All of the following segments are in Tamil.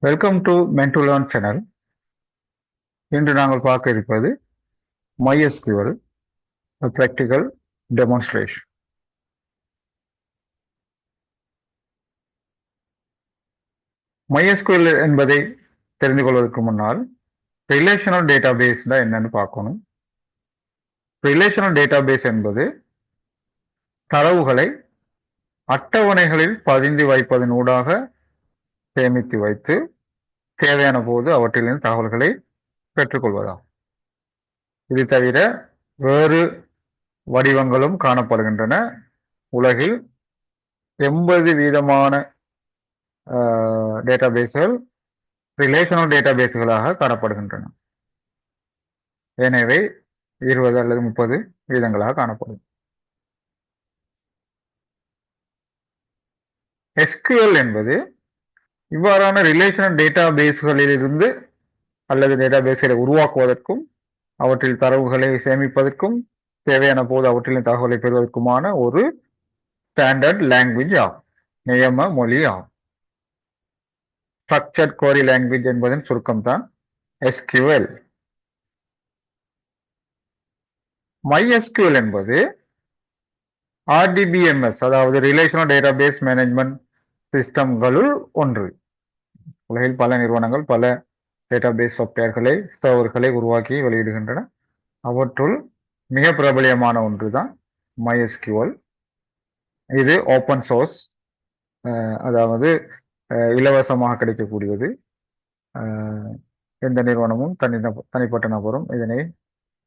Welcome to men to learn channel. இன்று நாங்கள் பார்க்க இருப்பது MySQL ப்ராக்டிக்கல் டெமான்ஸ்ட்ரேஷன். MySQL என்பதை தெரிந்து கொள்வதற்கு முன்னால் ரிலேஷனல் டேட்டாபேஸ் தான் என்னன்னு பார்க்கணும். ரிலேஷனல் டேட்டாபேஸ் என்பது தரவுகளை அட்டவணைகளில் பதிந்து வைப்பதன் ஊடாக சேமித்து வைத்து தேவையான போது அவற்றிலிருந்து தகவல்களை பெற்றுக்கொள்வதாகும். இது தவிர வேறு வடிவங்களும் காணப்படுகின்றன. உலகில் 80% டேட்டாபேஸ்கள் ரிலேஷனல் டேட்டாபேஸ்களாக காணப்படுகின்றன. எனவே 20 அல்லது 30 வீதங்களாக காணப்படும். SQL என்பது இவ்வாறான ரிலேஷனல் டேட்டாபேஸ்களிலிருந்து அல்லது டேட்டாபேஸ்களை உருவாக்குவதற்கும் அவற்றில் தரவுகளை சேமிப்பதற்கும் தேவையான போது அவற்றில் தகவலை பெறுவதற்குமான ஒரு ஸ்டாண்டர்ட் லாங்குவேஜ் ஆகும், நியம மொழி ஆகும். ஸ்ட்ரக்சர்ட் query லாங்குவேஜ் என்பதன் சுருக்கம் தான் SQL. MySQL என்பது RDBMS, அதாவது ரிலேஷனல் டேட்டாபேஸ் மேனேஜ்மெண்ட் சிஸ்டம்களுள் ஒன்று. உலகில் பல நிறுவனங்கள் பல டேட்டாபேஸ் சாஃப்ட்வேர்களை சர்வர்களை உருவாக்கி வெளியிடுகின்றன. அவற்றுள் மிக பிரபலியமான ஒன்று தான் MySQL. இது ஓப்பன் சோர்ஸ், அதாவது இலவசமாக கிடைக்கக்கூடியது. எந்த நிறுவனமும் தனிப்பட்ட நபரும் இதனை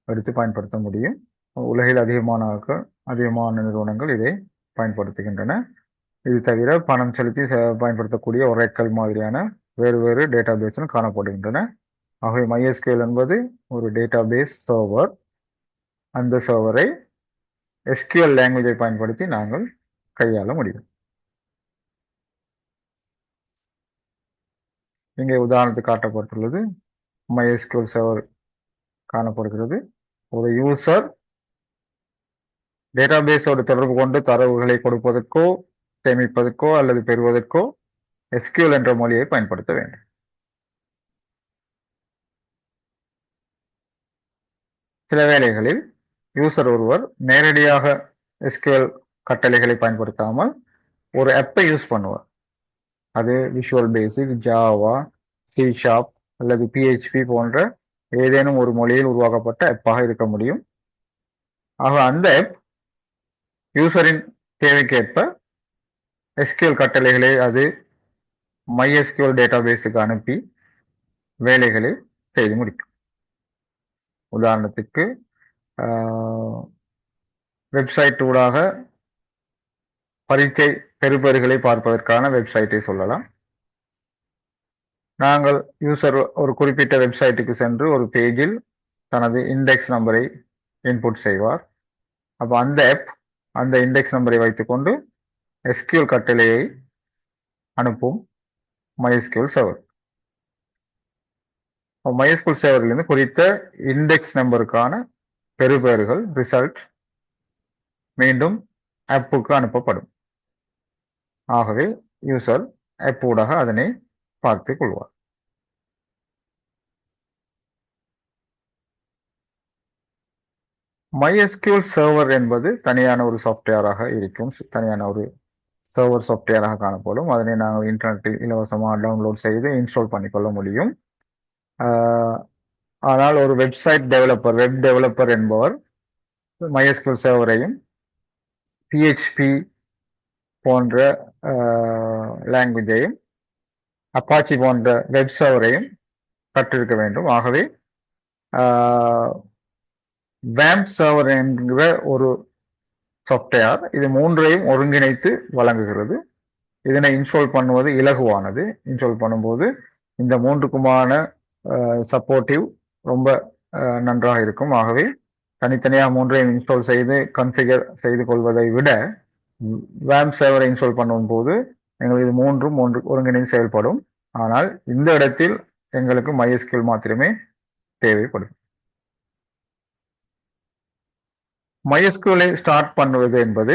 எடுத்து பயன்படுத்த முடியும். உலகில் அதிகமான நிறுவனங்கள் இதை பயன்படுத்துகின்றன. இது தவிர பணம் செலுத்தி பயன்படுத்தக்கூடிய ஒரேக்கல் மாதிரியான வேறு டேட்டாபேஸும் காணப்படுகின்றன. ஆகவே MySQL என்பது ஒரு டேட்டாபேஸ் சர்வர். அந்த சர்வரை SQL லாங்குவேஜை பயன்படுத்தி நாங்கள் கையாள முடியும். இங்கே உதாரணத்துக்கு காட்டப்பட்டுள்ளது MySQL சர்வர் காணப்படுகிறது. ஒரு யூசர் டேட்டாபேஸோடு தொடர்பு கொண்டு தரவுகளை கொடுப்பதற்கோ சேமிப்பதற்கோ அல்லது பெறுவதற்கோ SQL என்ற மொழியை பயன்படுத்த வேண்டும். சில வேளைகளில் யூசர் ஒருவர் நேரடியாக SQL கட்டளைகளை பயன்படுத்தாமல் ஒரு ஆப்பை யூஸ் பண்ணுவார். அது விஷுவல் பேசிக், ஜாவா, C# அல்லது PHP போன்ற ஏதேனும் ஒரு மொழியில் உருவாக்கப்பட்ட ஆப்பாக இருக்க முடியும். ஆக அந்த ஆப் யூசரின் தேவைக்கேற்ப SQL கட்டளைகளை அது MySQL டேட்டாபேஸுக்கு அனுப்பி வேலைகளை செய்து முடிக்கும். உதாரணத்துக்கு வெப்சைட் ஊடாக பரீட்சை பெறுபேறுகளை பார்ப்பதற்கான வெப்சைட்டை சொல்லலாம். நாங்கள் யூசர் ஒரு குறிப்பிட்ட வெப்சைட்டுக்கு சென்று ஒரு பேஜில் தனது இண்டெக்ஸ் நம்பரை இன்புட் செய்வார். அப்போ அந்த ஆப் அந்த இண்டெக்ஸ் நம்பரை வைத்துக்கொண்டு SQL கட்டளையை அனுப்பும் MySQL சர்வர். MySQL சர்வரிலிருந்து குறித்த இண்டெக்ஸ் நம்பருக்கான பெறுபேறுகள் ரிசல்ட் மீண்டும் ஆப்புக்கு அனுப்பப்படும். ஆகவே யூசர் ஆப் ஊடாக அதனை பார்த்துக் கொள்வார். MySQL சர்வர் என்பது தனியான ஒரு சாஃப்ட்வேராக இருக்கும், தனியான ஒரு சர்வர் சாஃப்ட்வேராக காணப்படும். அதனை நாங்கள் இன்டர்நெட்டில் இலவசமாக டவுன்லோட் செய்து இன்ஸ்டால் பண்ணிக்கொள்ள முடியும். ஆனால் ஒரு வெப் டெவலப்பர் என்பவர் MySQL சர்வரையும் PHP போன்ற லாங்குவேஜையும் அப்பாச்சி போன்ற வெப் சர்வரையும் கற்றிருக்க வேண்டும். ஆகவே WAMP சர்வர் என்கிற ஒரு சாஃப்ட்வேர் இது மூன்றையும் ஒருங்கிணைத்து வழங்குகிறது. இதனை இன்ஸ்டால் பண்ணுவது இலகுவானது. இன்ஸ்டால் பண்ணும்போது இந்த மூன்றுக்குமான சப்போர்ட்டிவ் ரொம்ப நன்றாக இருக்கும். ஆகவே தனித்தனியாக மூன்றையும் இன்ஸ்டால் செய்து கன்ஃபிகர் செய்து கொள்வதை விட WAMP சர்வரை இன்ஸ்டால் பண்ணும் போது எங்களுக்கு இது மூன்றும் ஒருங்கிணைந்து செயல்படும். ஆனால் இந்த இடத்தில் எங்களுக்கு MySQL மாத்திரமே தேவைப்படும். MySQL ஸ்டார்ட் பண்ணுவது என்பது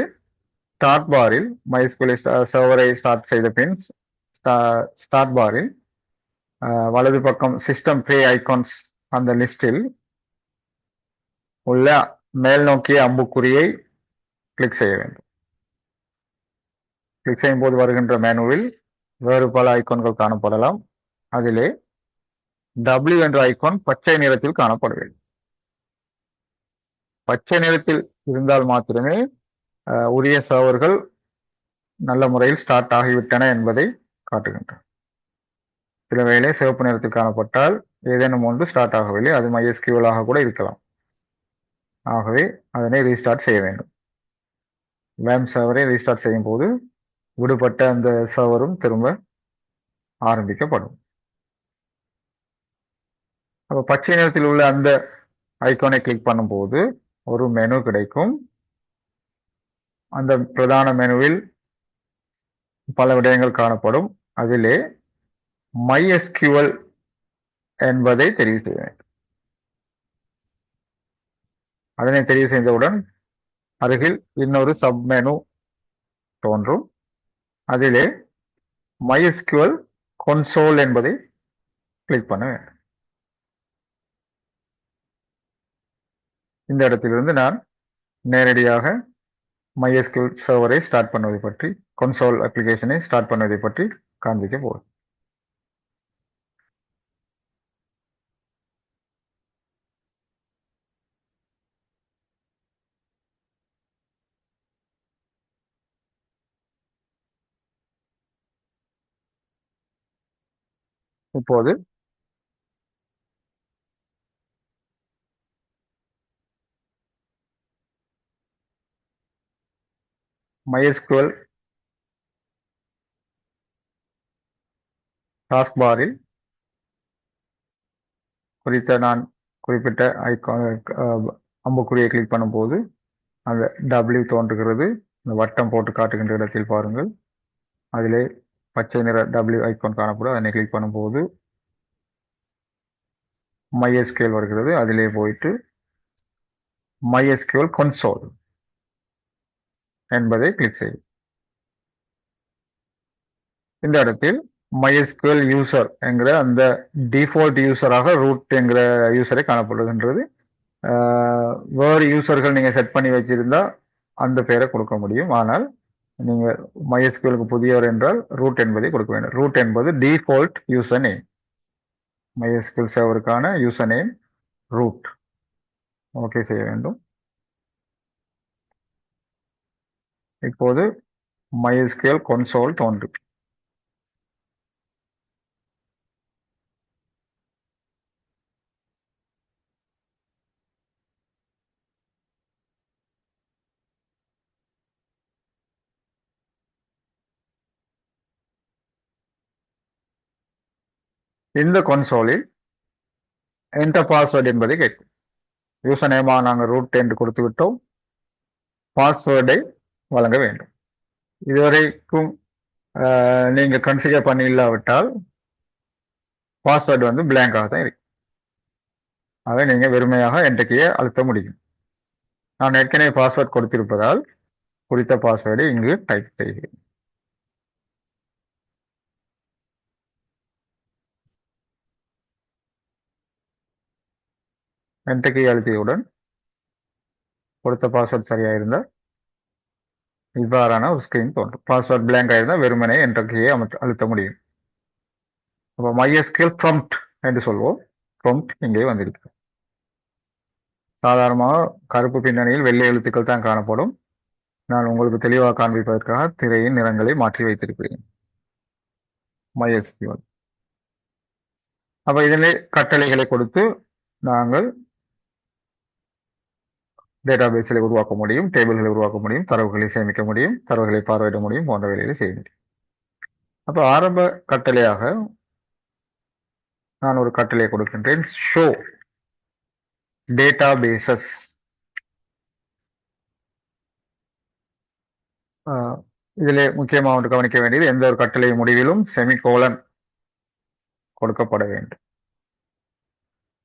ஸ்டார்ட் பாரில் MySQL சர்வரை ஸ்டார்ட் செய்த பின் ஸ்டார்ட் பாரில் வலது பக்கம் சிஸ்டம் ட்ரே ஐகான்ஸ் அந்த லிஸ்டில் உள்ள மேல் நோக்கிய அம்புக்குறியை கிளிக் செய்ய வேண்டும். கிளிக் செய்யும் போது வருகின்ற மெனுவில் வேறு பல ஐகான்கள் காணப்படலாம். அதிலே W என்ற ஐகான் பச்சை நிறத்தில் காணப்பட வேண்டும். பச்சை நிறத்தில் இருந்தால் மாத்திரமே உரிய சர்வர்கள் நல்ல முறையில் ஸ்டார்ட் ஆகிவிட்டன என்பதை காட்டுகின்றன. சில வேளை சிவப்பு நிறத்தில் காணப்பட்டால் ஏதேனும் ஒன்று ஸ்டார்ட் ஆகவில்லை, அது MySQL ஆக கூட இருக்கலாம். ஆகவே அதனை ரீஸ்டார்ட் செய்ய வேண்டும். வேம் சர்வரை ரீஸ்டார்ட் செய்யும் போது விடுபட்ட அந்த சர்வரும் திரும்ப ஆரம்பிக்கப்படும். அப்ப பச்சை நிறத்தில் உள்ள அந்த ஐகானை கிளிக் பண்ணும்போது ஒரு மெனு கிடைக்கும். அந்த பிரதான மெனுவில் பல விடயங்கள் காணப்படும். அதிலே MySQL என்பதை தெரிவு செய்ய வேண்டும். அதனை தெரிவு செய்தவுடன் அருகில் இன்னொரு சப் மெனு தோன்றும். அதிலே MySQL console என்பதை கிளிக் பண்ண வேண்டும். இந்த இடத்திலிருந்து நான் நேரடியாக MySQL சர்வரை ஸ்டார்ட் பண்ணுவதை பற்றி, console அப்ளிகேஷனை ஸ்டார்ட் பண்ணுவதை பற்றி காண்பிக்க போகிறேன். இப்போது MySQL டாஸ்க் பாரில் குறித்த நான் குறிப்பிட்ட ஐகான் அம்புக்குறியை கிளிக் பண்ணும்போது அந்த W தோன்றுகிறது. இந்த வட்டம் போட்டு காட்டுகின்ற இடத்தில் பாருங்கள், அதிலே பச்சை நிற W ஐகான் காணப்படும். அதனை கிளிக் பண்ணும்போது MySQL வருகிறது. அதிலே போயிட்டு MySQL console என்பதை கிளிக் செய்யும். இந்த இடத்தில் MySQL யூசர் என்கிற அந்த டிஃபால்ட் யூசராக ரூட் என்கிற யூசரை காணப்படுகின்றது. வேறு யூசர்கள் நீங்க செட் பண்ணி வச்சிருந்தா அந்த பெயரை கொடுக்க முடியும். ஆனால் நீங்க MySQLக்கு புதியவர் என்றால் ரூட் என்பதை கொடுக்க வேண்டும். ரூட் என்பது டிஃபால்ட் யூசர் நேம். MySQL சர்வருக்கான யூசர் நேம் ரூட். ஓகே செய்ய வேண்டும். இப்போது MySQL console தோன்றும். இந்த கொன்சோலில் என்டர் பாஸ்வேர்டு என்பதை கேட்கும். யூசர் நேமா நாங்கள் ரூட் என்று கொடுத்து விட்டோம். பாஸ்வேர்டை வழங்க வேண்டும். இதுவரைக்கும் நீங்க கன்ஃபிகர் பண்ணி இல்லாவிட்டால் பாஸ்வேர்டு வந்து பிளாங்காக தான் இருக்கு. அதை நீங்க வெறுமையாக என்டர் கீயை அழுத்த முடியும். நான் ஏற்கனவே பாஸ்வேர்ட் கொடுத்திருப்பதால் குறித்த பாஸ்வேர்டை இங்கு டைப் செய்கிறேன். என்டர் கீ அழுத்தியவுடன் கொடுத்த பாஸ்வேர்ட் சரியா இருந்தால் இவ்வாறான ஒரு ஸ்கிரீன் தோன்றும். பாஸ்வேர்ட் பிளாங்க் ஆயிருந்தால் வெறுமனே என்டர் கீயை அழுத்த முடியும். அப்போ MySQL prompt என்று சொல்வோம். prompt இங்கே வந்திருக்கு. சாதாரணமாக கருப்பு பின்னணியில் வெள்ளை எழுத்துக்கள் தான் காணப்படும். நான் உங்களுக்கு தெளிவாக காண்பிப்பதற்காக திரையின் நிறங்களை மாற்றி வைத்திருக்கிறேன். MySQL. அப்ப இதிலே கட்டளைகளை கொடுத்து நாங்கள் டேட்டாபேஸில் உருவாக்க முடியும், டேபிள்களை உருவாக்க முடியும், தரவுகளை சேமிக்க முடியும், தரவுகளை பார்வையிட முடியும், போன்ற வேலைகளை செய்ய முடியும். அப்ப ஆரம்ப கட்டளையாக நான் ஒரு கட்டளையை கொடுக்கின்றேன், ஷோ டேட்டாபேசஸ். இதிலே முக்கியமாக ஒன்று கவனிக்க வேண்டியது, எந்த ஒரு கட்டளை முடிவிலும் செமிகோலன் கொடுக்கப்பட வேண்டும்.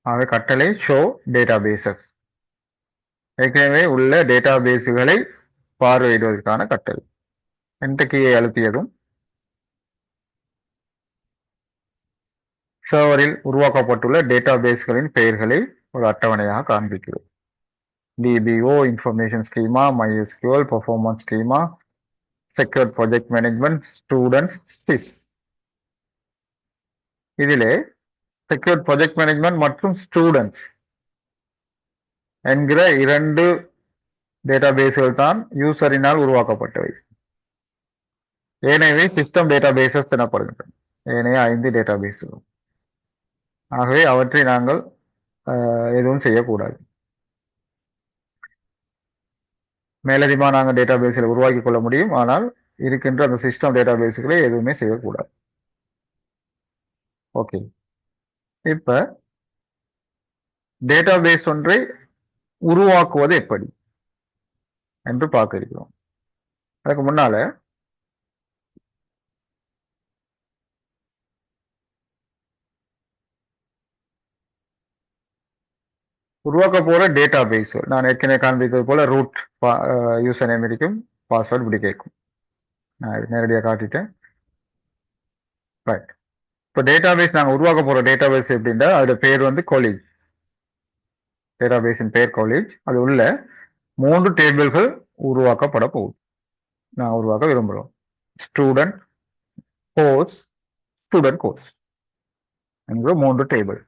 ஆக கட்டளை ஷோ டேட்டாபேசஸ் ஏற்கனவே உள்ள டேட்டாபேஸுகளை பார்வையிடுவதற்கான கட்டளை. என்டர் கீயை அழுத்தியதும் சர்வரில் உருவாக்கப்பட்டுள்ள டேட்டாபேஸ்களின் பெயர்களை ஒரு அட்டவணையாக காண்பிக்கிறது. DBO, information schema, MySQL, performance schema, secure project management, students, SIS. இதிலே செக்யூர் ப்ராஜெக்ட் மேனேஜ்மெண்ட் மற்றும் ஸ்டூடெண்ட்ஸ் என்கிற 2 டேட்டாபேஸ்கள் தான் யூசரினால் உருவாக்கப்பட்டவை. ஏனையவை சிஸ்டம் டேட்டாபேசஸ் எனப்படுகின்றன. ஏனைய 5 டேட்டாபேஸ்கள். ஆகவே அவற்றை நாங்கள் எதுவும் செய்யக்கூடாது. மேலதிகமாக நாங்கள் டேட்டாபேஸ்களை உருவாக்கி கொள்ள முடியும். ஆனால் இருக்கின்ற அந்த சிஸ்டம் டேட்டாபேஸ்களை எதுவுமே செய்யக்கூடாது. ஓகே, இப்ப டேட்டாபேஸ் ஒன்றை உருவாக்குவது எப்படி என்று பார்க்க இருக்கிறோம். அதுக்கு முன்னால உருவாக்க போற டேட்டாபேஸ் நான் ஏற்கனவே காண்பித்தது போல ரூட் யூசர் நேம் இருக்கும், பாஸ்வேர்டு இப்படி கேட்கும். நான் இது நேரடியாக காட்டிட்டேன். ரைட், இப்போ டேட்டாபேஸ் நாங்கள் உருவாக்க போற டேட்டாபேஸ் எப்படின்னா அதோட பேர் வந்து காலேஜ். டேட்டாபேஸின் பெயர் காலேஜ். அது உள்ள 3 டேபிள்கள் உருவாக்கப்பட போகுது. நான் உருவாக்க விரும்புகிறோம். ஸ்டூடெண்ட் கோர்ஸ், ஸ்டூடெண்ட் கோர்ஸ் என்கிற 3 டேபிள்.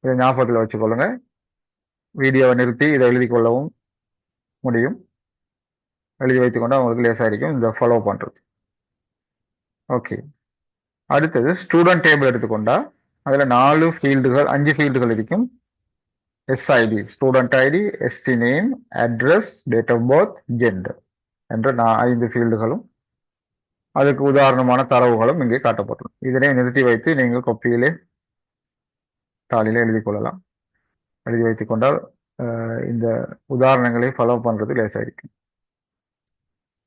இதை ஞாபகத்தில் வச்சுக்கொள்ளுங்க. வீடியோவை நிறுத்தி இதை எழுதி கொள்ளவும் முடியும். எழுதி வைத்துக்கொண்டு அவங்களுக்கு லேசாக இருக்கும் இந்த ஃபாலோ பண்றது. ஓகே, அடுத்தது ஸ்டூடெண்ட் டேபிள் எடுத்துக்கொண்டா அதுல 4 ஃபீல்டுகள் 5 ஃபீல்டுகள் இருக்கும். SID, student ID, ST name, address, date of birth, gender என்ற 5 ஃபீல்டுகளும் அதுக்கு உதாரணமான தரவுகளும் இங்கே காட்டப்பட்டுள்ளது. இதனை நிறுத்தி வைத்து நீங்கள் கொப்பியிலே தாளிலே எழுதி கொள்ளலாம். எழுதி வைத்துக் கொண்டால் இந்த உதாரணங்களை ஃபாலோ பண்றது லேசாக இருக்கும்.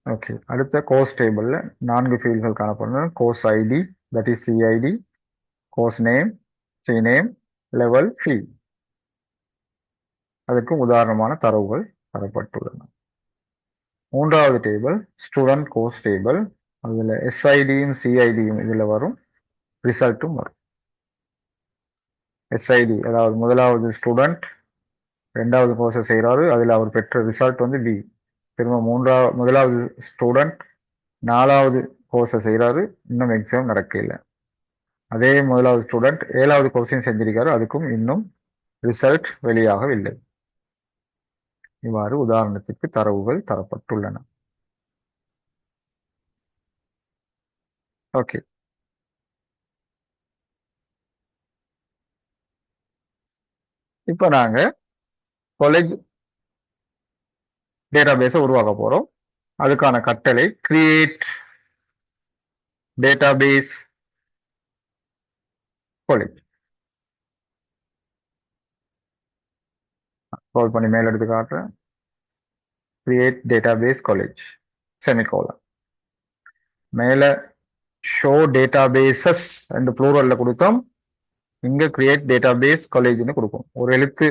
ஓகே, அடுத்த கோர்ஸ் டேபிள்ல 4 ஃபீல்டுகள் காணப்படும். Course ID, that is CID, course name, CNAME, level, fee. அதுக்கும் உதாரணமான தரவுகள் தரப்பட்டுள்ளன. 3வது டேபிள் ஸ்டூடெண்ட் கோர்ஸ் டேபிள். அதுல SIDயும் CIDயும் இதுல வரும், ரிசல்ட்டும் வரும். SID அதாவது முதலாவது ஸ்டூடெண்ட் 2வது கோர்ஸை செய்கிறாரு, அதில் அவர் பெற்ற ரிசல்ட் வந்து B. திரும்ப முதலாவது ஸ்டூடெண்ட் 4வது கோர்ஸை செய்கிறாரு, இன்னும் எக்ஸாம் நடக்கல. அதே முதலாவது ஸ்டூடெண்ட் 7வது கோர்ஸையும் செஞ்சிருக்காரு, அதுக்கும் இன்னும் ரிசல்ட் வெளியாகவில்லை. இவ்வாறு உதாரணத்திற்கு தரவுகள் தரப்பட்டுள்ளன. ஓகே, இப்ப நாங்க காலேஜ் டேட்டாபேஸை உருவாக்க போறோம். அதுக்கான கட்டளை கிரியேட் டேட்டாபேஸ் காலேஜ். ஸ்க்ரோல் பண்ணி மேல எடுத்து காட்டுறேன். Create database college semicolon. மேல ஷோ டேட்டாபேசஸ் என்று ப்ளூரல்ல கொடுத்தோம். இங்க கிரியேட் டேட்டாபேஸ் காலேஜ்னு கொடுக்கும். ஒரு எழுத்து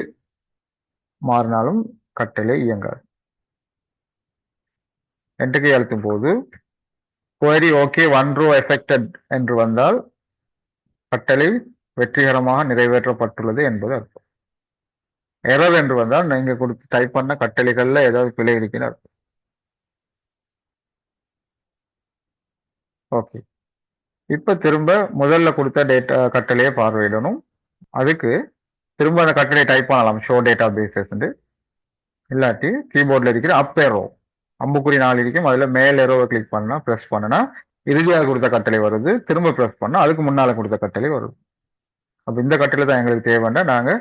மாறினாலும் கட்டளை இயங்காது. என்டர் கீ அழுத்தும் போது query ஓகே 1 row affected என்று வந்தால் கட்டளை வெற்றிகரமாக நிறைவேற்றப்பட்டுள்ளது என்பது அர்த்தம். எரர் என்று வந்தால் நீங்க கொடுத்து டைப் பண்ண கட்டளைகள்ல ஏதாவது பிழை இருக்குன்னு அர்த்தம். ஓகே, இப்ப திரும்ப முதல்ல கொடுத்த டேட்டா கட்டளையை பார்வையிடணும். அதுக்கு திரும்ப அந்த கட்டளை டைப் பண்ணலாம், ஷோ டேட்டா பேசஸ். இல்லாட்டி கீபோர்ட்ல இருக்கிற அப் ஏரோ அம்புக்குறி 4 இருக்கும், அதுல மேல் ஏரோவை கிளிக் பண்ணா பிரஸ் பண்ணனா இறுதியாக கொடுத்த கட்டளை வருது. திரும்ப பிரஸ் பண்ணா அதுக்கு முன்னால கொடுத்த கட்டளை வருது. அப்ப இந்த கட்டளை தான் எங்களுக்கு தேவைன்னா நாங்க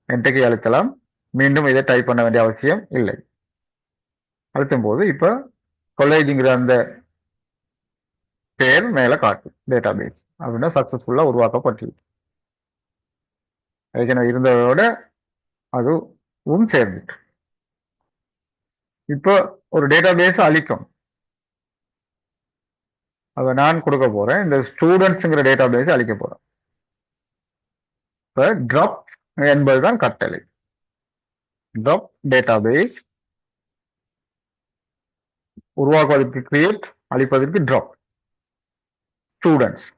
என்டர் கீ அழுத்தலாம். மீண்டும் இதை டைப் பண்ண வேண்டிய அவசியம் இல்லை. அழுத்தும் போது இப்ப காலேஜ்ங்கிற அந்த பேர் மேல காட்டும் டேட்டாபேஸ் அப்படின்னா சக்சஸ்ஃபுல்லா உருவாக்கப்பட்டிருக்கு. ஏற்கனவே இருந்ததோட அதுவும் சேர்ந்துட்டு இப்போ ஒரு டேட்டாபேஸ் அழிக்கும். அதை நான் கொடுக்க போறேன். இந்த ஸ்டூடெண்ட்ஸ்ங்கிற டேட்டாபேஸ் அழிக்க போறேன். இப்போ ட்ராப் என்பதுதான் கட்டளை. ட்ராப் டேட்டாபேஸ் உருவாக்குவதற்கு கிரியேட், அழிப்பதற்கு ட்ராப். ஸ்டூடெண்ட்ஸ்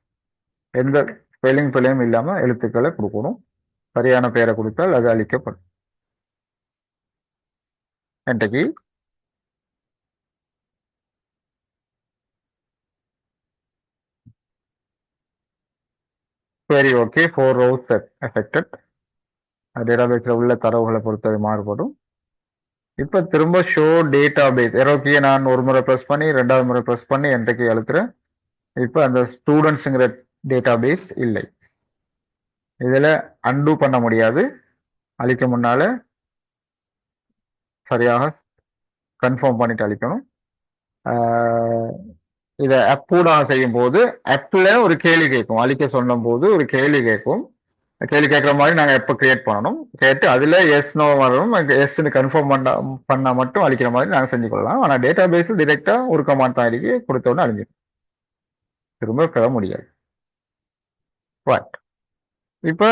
எந்த ஸ்பெல்லிங் பிழையும் இல்லாம எழுத்துக்களை கொடுக்கணும். சரியான பெயரை கொடுத்தால் அது அளிக்கப்படும். இன்றைக்கு சரி, ஓகே, 4 rows affected. டேட்டாபேஸ்ல உள்ள தரவுகளை பொறுத்து அது மாறுபடும். இப்ப திரும்ப ஷோ டேட்டாபேஸ் எரோக்கியை நான் ஒரு முறை ப்ரெஸ் பண்ணி 2வது முறை ப்ரெஸ் பண்ணி என்ட்ரிக்கு அழுத்துறேன். இப்ப அந்த ஸ்டூடெண்ட்ஸுங்கிற டேட்டாபேஸ் இல்லை. இதுல அன்டூ பண்ண முடியாது. அழிக்க முன்னால சரியாக கன்ஃபார்ம் பண்ணிட்டு அழிக்கணும். இதை அப்பூடாக செய்யும் போது ஆப்ல ஒரு கேள்வி கேட்கும். அழிக்க சொன்னும் போது ஒரு கேள்வி கேட்கும். கேள்வி கேட்குற மாதிரி நாங்க எப்ப கிரியேட் பண்ணணும், கேட்டு அதுல எஸ் நோ வரணும். எஸ்ன்னு கன்ஃபார்ம் பண்ணா மட்டும் அழிக்கிற மாதிரி நாங்க செஞ்சு கொள்ளலாம். ஆனா டேட்டா பேஸ் டிரெக்டா ஒரு கமாண்ட் தான் அடிக்க கொடுத்த உடனே அழிஞ்சிடும், திரும்ப பெற முடியாது. ரைட், இப்ப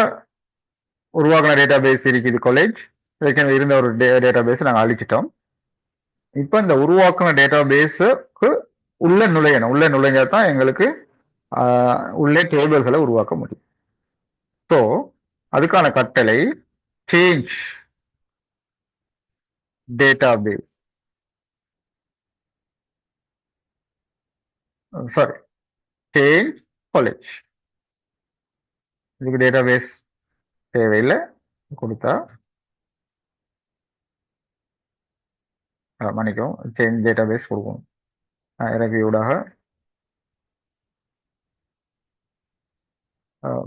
உருவாக்கின டேட்டா பேஸ் இருக்குது காலேஜ். ஏற்கனவே இருந்த ஒரு டேட்டா பேஸ் நாங்க அழிச்சிட்டோம். இப்ப இந்த உருவாக்கின டேட்டா பேஸுக்கு உள்ள நுழையணும். உள்ள நுழைஞ்சா தான் எங்களுக்கு உள்ளே டேபிள்களை உருவாக்க முடியும். ஸோ அதுக்கான கட்டளை change database, sorry, change college. இதுக்கு டேட்டாபேஸ் தேவையில்லை, கொடுத்தா மன்னிக்கும், சேஞ்ச் டேட்டாபேஸ் கொடுக்கணும். இறக்கியூடாக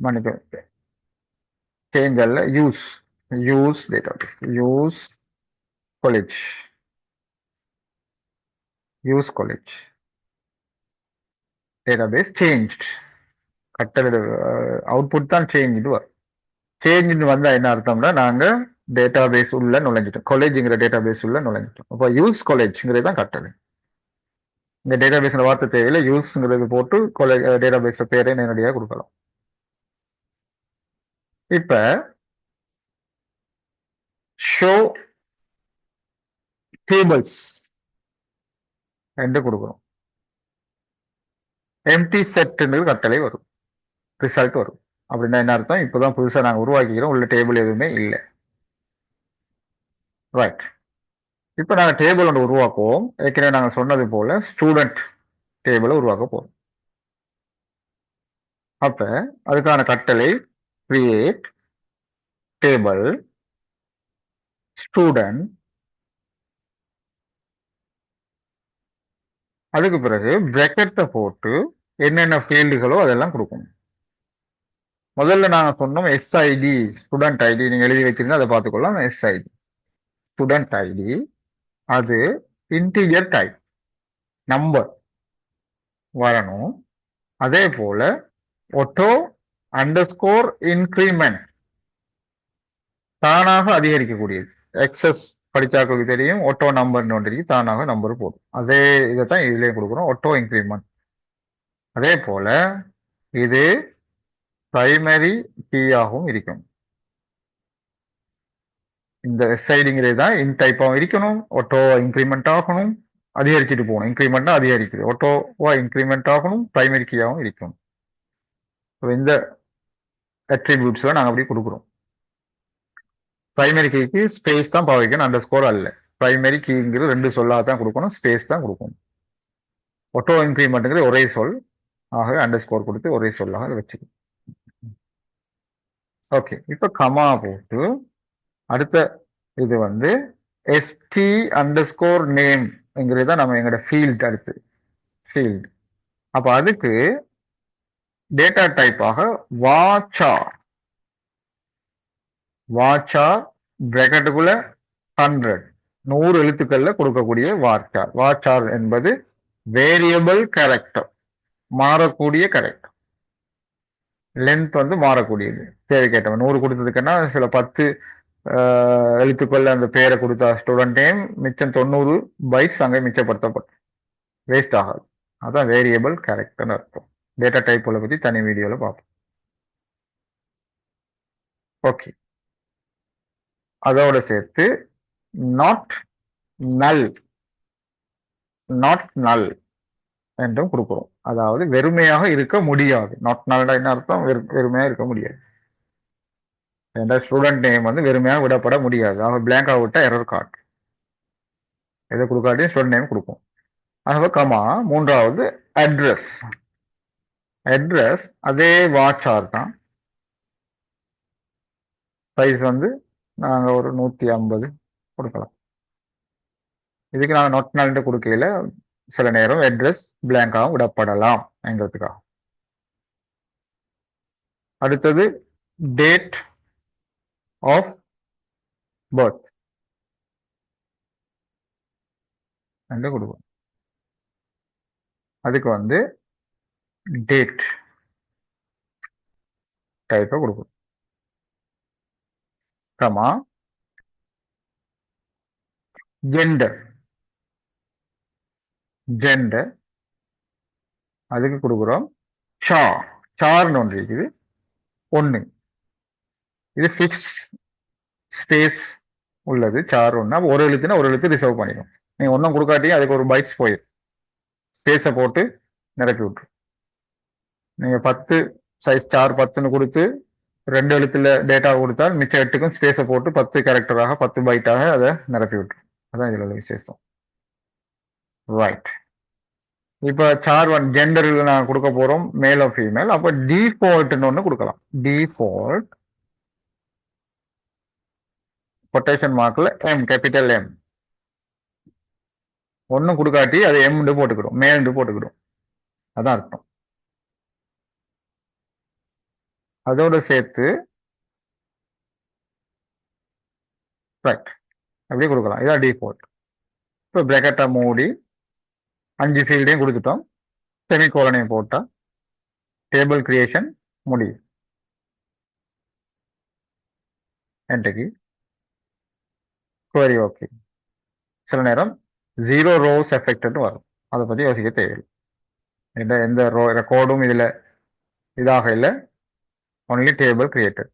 மன்னிக்கும், சேஞ்ச் அல்ல, use database, use college database change. கட்டளை அவுட்புட் தான் சேஞ்ச் வரும். சேஞ்ச் வந்தா என்ன அர்த்தம்னா நாங்க டேட்டாபேஸ் உள்ள நுழைஞ்சிட்டோம், காலேஜ்ங்கிற டேட்டாபேஸ் உள்ள நுழைஞ்சிட்டோம். அப்போ யூஸ் காலேஜ்ங்கிறது தான் கட்டளை. இந்த டேட்டாபேஸ்ல வார்த்தை தேவையில்லை, யூஸ்ங்கிறது போட்டு டேட்டாபேஸ் பேரை நேரடியாக கொடுக்கலாம். இப்ப ஷோ டேபிள்ஸ் என்று கொடுக்கிறோம். எம்டி செட்ங்கிறது கட்டளை வரும், ரிசல்ட் வரும். அப்படின்னா என்ன அர்த்தம், இப்பதான் புதுசா நாங்க உருவாக்கிக்கிறோம், உள்ள டேபிள் எதுவுமே இல்லை. ரைட், இப்ப நாங்க டேபிள் ஒன்று உருவாக்குவோம். ஏற்கனவே நாங்க சொன்னது போல ஸ்டூடெண்ட் டேபிளை உருவாக்க போறோம். அப்ப அதுக்கான கட்டளை கிரியேட் டேபிள் ஸ்டூடெண்ட். அதுக்கு பிறகு பிராக்கெட்டை போட்டு என்னென்ன ஃபீல்டுகளோ அதெல்லாம் கொடுக்கணும். முதல்ல நாங்க சொன்னோம் எஸ்ஐடி, ஸ்டூடெண்ட் ஐடி. நீங்க எழுதி வைத்திருந்தா அதை பார்த்துக்கொள்ளலாம். எஸ்ஐடி ஸ்டூடெண்ட் ஐடி, அது இன்டீஜர் டைப் நம்பர் வரணும். அதே போல ஆட்டோ அண்டர்ஸ்கோர் இன்கிரிமெண்ட், தானாக அதிகரிக்கக்கூடியது. எக்ஸஸ் படிச்சாக்களுக்கு தெரியும், ஆட்டோ நம்பர்னு ஒன்று தானாக நம்பர் போடும். அதே இதைத்தான் இதுலயும் கொடுக்குறோம், ஆட்டோ இன்கிரிமெண்ட். அதே போல இது பிரைமரி கீயாகவும் இருக்கும். இந்த எஸ்ஐடிங்கிறது தான் இன் டைப்பாகவும் இருக்கணும், ஆட்டோவா இன்க்ரிமெண்ட் ஆகணும், அதிகரிச்சுட்டு போகணும். இன்க்ரிமெண்ட்னா அதிகரிக்குது, ஆட்டோவா இன்க்ரிமெண்ட் ஆகணும், பிரைமரி கீயாகவும் இருக்கணும். இந்த அட்ரிபியூட்ஸ் நாங்கள் அப்படி கொடுக்குறோம். பிரைமரி கீக்கு ஸ்பேஸ் தான் பாவிக்கணும், அண்டர் ஸ்கோர் அல்ல. பிரைமரி கீங்கிறது 2 சொல்லாக தான் கொடுக்கணும், ஸ்பேஸ் தான் கொடுக்கணும். ஆட்டோ இன்க்ரிமெண்ட்ங்கிறது ஒரே சொல், ஆகவே அண்டர் ஸ்கோர் கொடுத்து ஒரே சொல்லாக வச்சுக்கணும். ஓகே, இப்ப கமா போட்டு அடுத்த இது வந்து எஸ்டி அண்டர்ஸ்கோர் நேம்ங்கிறது தான் நம்ம எங்களோட ஃபீல்ட். அடுத்து ஃபீல்ட், அப்ப அதுக்கு டேட்டா டைப்பாக வாச்சார் பிராக்கெட்டுக்குள்ள 100 எழுத்துக்கள்ல கொடுக்கக்கூடிய வாச்சார். வாச்சார் என்பது வேரியபிள் கேரக்டர், மாறக்கூடிய கேரக்டர். லென்த் வந்து மாறக்கூடியது. தேவைக்கேட்டவன் 100 கொடுத்ததுக்குன்னா சில 10 எழுத்துக்கொள்ள அந்த பேரை கொடுத்தா ஸ்டூடெண்ட் நேம், மிச்சம் 90 பைட்ஸ் அங்கே மிச்சப்படுத்தப்படும், வேஸ்ட் ஆகாது. அதான் வேரியபிள் கேரக்டர்னு அர்த்தம். டேட்டா டைப் பத்தி தனி வீடியோல பார்ப்போம். ஓகே, அதோட சேர்த்து நாட் நல் என்றும் கொடுக்கிறோம். அதாவது வெறுமையாக இருக்க முடியாது. நாட் நல் என்ன அர்த்தம்? வெறுமையாக இருக்க முடியாது. என்ற ஸ்டூடெண்ட் நேம் வந்து வெறுமையாக விடப்பட முடியாது. ஆக பிளாங்கா விட்டா எரர் கார்டு எதை கொடுக்காட்டியும் ஸ்டூடெண்ட் நேம் கொடுக்கும். ஆக கமா மூன்றாவது அட்ரஸ். அட்ரஸ் அதே வாட்சார் தான். சைஸ் வந்து நாங்க ஒரு 150 கொடுக்கலாம். இதுக்கு நாங்கள் நாட் நல் கொடுக்கையில சில நேரம் அட்ரஸ் பிளாங்காகவும் விடப்படலாம் என்கிறதுக்காக. அடுத்தது டேட் ஆஃப் பர்த் என்று கொடுக்கும். அதுக்கு வந்து டேட் டைப்பை கொடுக்கும். Comma gender. ஜெண்டர் அதுக்கு கொடுக்குறோம் சா. சார்னு ஒன்று இருக்குது 1. இது ஃபிக்ஸ் ஸ்பேஸ் உள்ளது. சார் ஒன்று. அப்போ ஒரு எழுத்துனா ஒரு எழுத்து ரிசர்வ் பண்ணிடும். நீங்க ஒன்றும் கொடுக்காட்டியும் அதுக்கு ஒரு பைட்ஸ் போயிடும். ஸ்பேஸை போட்டு நிரப்பி விட்டுரும். நீங்க 10 சைஸ் சார் 10ன்னு கொடுத்து 2 எழுத்துல டேட்டா கொடுத்தால் மிச்ச 8க்கும் ஸ்பேஸை போட்டு 10 கேரக்டராக 10 பைட்டாக அதை நிரப்பி விட்டுரும். அதான் இதுல உள்ள விசேஷம். ரைட். இப்ப சார் 1 ஜெண்டர்ல நான் கொடுக்க போறோம் மேல் ஆஃப் ஃபீமேல். அப்ப டிஃபால்ட்னு ஒண்ணு கொடுக்கலாம். டிஃபால்ட் கொட்டேஷன் மார்க்ல எம், கேபிட்டல் எம். ஒன்னும் கொடுக்காட்டி அது எம் போட்டுக்கிடும், மேல் போட்டுக்கிடும். அதான் அர்த்தம். அதோட சேர்த்து ரைட் அப்படியே கொடுக்கலாம். இதான் டிஃபால்ட். இப்போ பிராக்கெட்டை மூடி 5 ஃபீல்டையும் கொடுத்துட்டோம். செமிகோலனையும் போட்டா டேபிள் கிரியேஷன் முடியும். என்ட்ரிக்கு query ஓகே. சில நேரம் 0 rows affected வரும். அதை பத்தி யோசிக்க தேவையில்லை. எந்த ரோ ரெக்கார்டும் இதுல இதாக இல்லை. Only table created.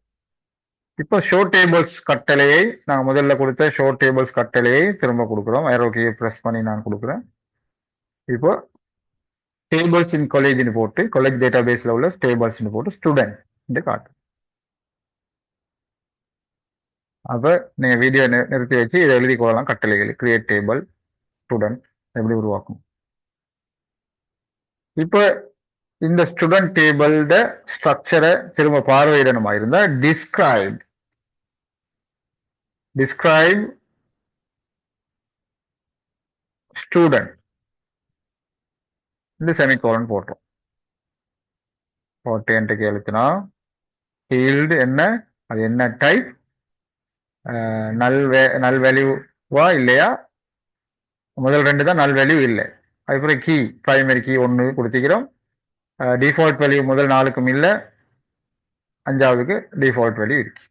இப்போ ஷோ டேபிள்ஸ் கட்டளையை நான் முதல்ல கொடுத்த ஷோ டேபிள்ஸ் கட்டளையை திரும்ப கொடுக்குறோம். ஏரோ கீயை பிரஸ் பண்ணி நான் கொடுக்குறேன். இப்போ டேபிள்ஸ் இன் காலேஜ்னு போட்டு காலேஜ் டேட்டா பேஸ்ல உள்ள டேபிள்ஸ்னு போட்டு ஸ்டூடெண்ட் காட்டு. அப்ப நீங்க வீடியோ நிறுத்தி வச்சு இதை எழுதி கொள்ளலாம். கட்டளைகள் கிரியேட் டேபிள் ஸ்டூடெண்ட் எப்படி உருவாக்கும். இப்ப இந்த ஸ்டூடெண்ட் டேபிளோட ஸ்ட்ரக்சரை திரும்ப பார்வையிடணுமா இருந்தா டிஸ்கிரைப் ஸ்டூடெண்ட் இந்த செமிகோலன் போட்டோம். போட்டு என்ட்ரிக்கு எழுத்தினா ஃபீல்டு என்ன, அது என்ன டைப், நல் வேல்யூவா இல்லையா. முதல் 2 தான் நல் வேல்யூ இல்லை. அதுக்கப்புறம் கீ பிரைமரி கீ 1 கொடுத்திக்கிறோம். டிஃபால்ட் வேல்யூ முதல் 4க்கும் இல்லை, 5வதுக்கு டிஃபால்ட் வேல்யூ இருக்கு.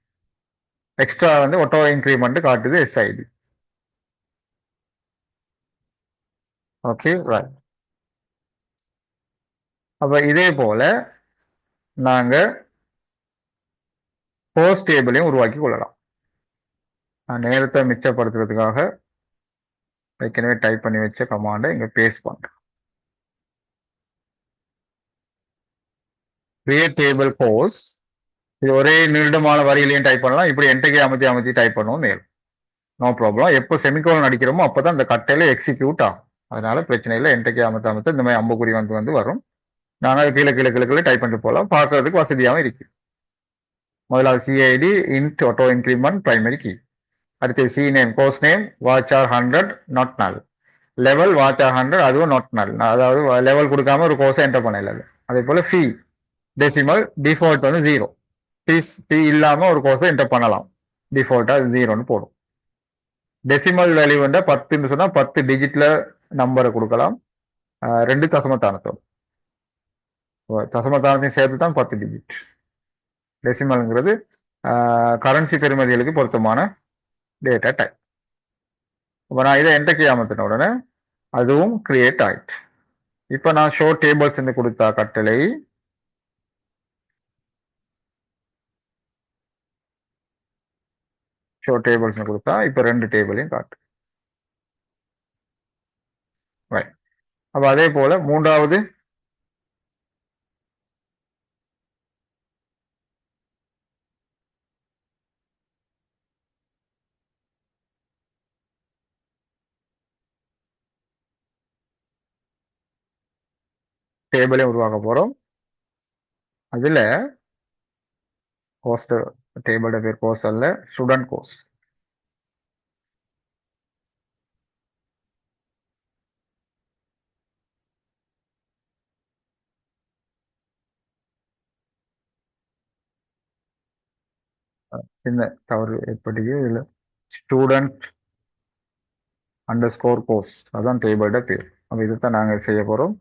எக்ஸ்ட்ரா வந்து ஆட்டோ இன்க்ரிமெண்ட் காட்டுது எஸ்ஐடி. Okay right. அப்ப இதே போல நாங்க போஸ்ட் டேபிளையும் உருவாக்கி கொள்ளலாம். நான் நேரத்தை மிச்சப்படுத்துறதுக்காக ஏற்கனவே டைப் பண்ணி வச்ச கமாண்டை இங்க பேஸ்ட் பண்றேன். Create table post. இது ஒரே நீளமான வரியிலையும் டைப் பண்ணலாம். இப்படி என்ட்ரிக்கை அமைத்தி டைப் பண்ணுவோம் மேலும். No problem. எப்போ செமிகோலன் அடிக்கிறோமோ அப்பதான் இந்த கட்டையில எக்ஸிக்யூட் ஆகும். அதனால பிரச்சனை இல்லை. என்ட்ரிக்கை அமைத்த இந்த மாதிரி அம்புக்குறி வந்து வரும். நாங்கள் கீழே டைப் பண்ணிட்டு போகலாம். பார்க்கறதுக்கு வசதியாகவும் இருக்கு. முதலாவது CID int auto increment primary key. அடுத்து C name course name varchar 100 not null. Level varchar 100 அதுவும் நாட் நல். அதாவது லெவல் கொடுக்காம ஒரு கோர்ஸை என்டர் பண்ணல. அதே போல ஃபீ டெசிமல் டிஃபால்ட் வந்து 0. ஃபீ இல்லாம ஒரு கோர்ஸை என்டர் பண்ணலாம். டிஃபால்ட்டா 0ன்னு போடும். டெசிமல் வேல்யூ வந்து 10ன்னு சொன்னா 10 டிஜிட்ல நம்பரை கொடுக்கலாம். 2 தசமத்தானத்தோடு. தசமத்தானத்தையும் சேர்த்து தான் 10 டிஜிட். டெசிமல்ங்கிறது கரன்சி பெறுமதிகளுக்கு பொருத்தமான டேட்டா டைப். இப்போ நான் இதை என்ட்ரிக்கு அமர்த்தின உடனே அதுவும் கிரியேட் ஆயிடுச்சு. இப்போ நான் ஷோ டேபிள்ஸ் கொடுத்தா கட்டளை ஷோ டேபிள்ஸ் கொடுத்தா இப்போ 2 டேபிளையும் காட்டு. அப்ப அதே போல மூன்றாவது டேபிளை உருவாக்க போறோம். அதுல கோர்ஸ் டேபிளோட பேர் கோர்ஸ் அல்ல, ஸ்டூடெண்ட் கோர்ஸ். சின்ன தவறு ஏற்பட்டது இதுல. ஸ்டூடெண்ட் அண்டர்ஸ்கோர் கோர்ஸ் அதான் டேபிளோட பேர். அப்ப இதைத்தான் நாங்க செய்ய போறோம்.